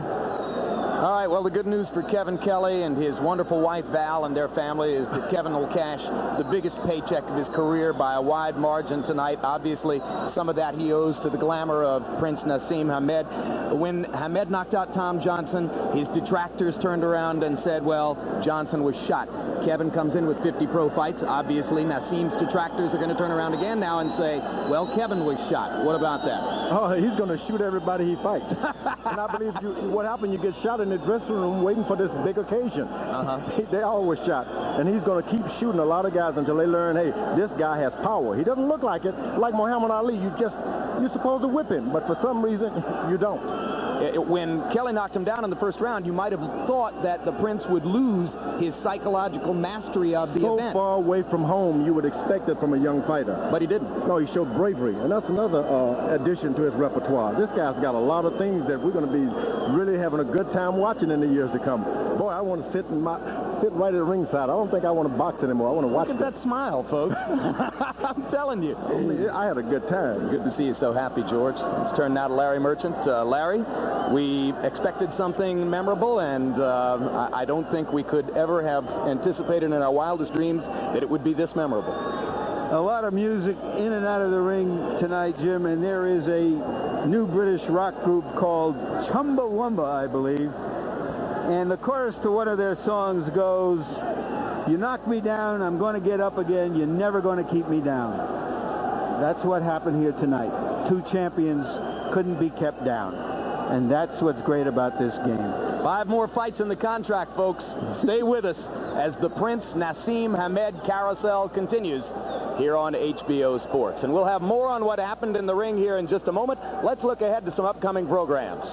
A: All right, well, the good news for Kevin Kelley and his wonderful wife, Val, and their family is that Kevin will cash the biggest paycheck of his career by a wide margin tonight. Obviously, some of that he owes to the glamour of Prince Naseem Hamed. When Hamed knocked out Tom Johnson, his detractors turned around and said, well, Johnson was shot. Kevin comes in with 50 pro fights. Obviously, Naseem's detractors are going to turn around again now and say, well, Kevin was shot. What about that?
B: Oh, he's going to shoot everybody he fights. And I believe what happened, you get shot in the dressing room waiting for this big occasion. They always shot. And he's going to keep shooting a lot of guys until they learn, hey, this guy has power. He doesn't look like it. Like Muhammad Ali, you're supposed to whip him. But for some reason, you don't.
A: When Kelley knocked him down in the first round, you might have thought that the Prince would lose his psychological mastery of the event.
B: So far away from home, you would expect it from a young fighter.
A: But he didn't.
B: No, he showed bravery. And that's another addition to his repertoire. This guy's got a lot of things that we're going to be really having a good time watching in the years to come. Boy, I want to sit right at the ringside. I don't think I want to box anymore. I want to watch
A: Look at that smile, folks. I'm telling you.
B: I had a good time.
A: Good to see you so happy, George. Let's turn now to Larry Merchant. Larry, we expected something memorable, and I don't think we could ever have anticipated in our wildest dreams that it would be this memorable.
C: A lot of music in and out of the ring tonight, Jim, and there is a new British rock group called Chumbawamba, I believe. And the chorus to one of their songs goes, you knock me down, I'm going to get up again, you're never going to keep me down. That's what happened here tonight. Two champions couldn't be kept down. And that's what's great about this game.
A: 5 more fights in the contract, folks. Stay with us as the Prince Naseem Hamed carousel continues here on HBO Sports. And we'll have more on what happened in the ring here in just a moment. Let's look ahead to some upcoming programs.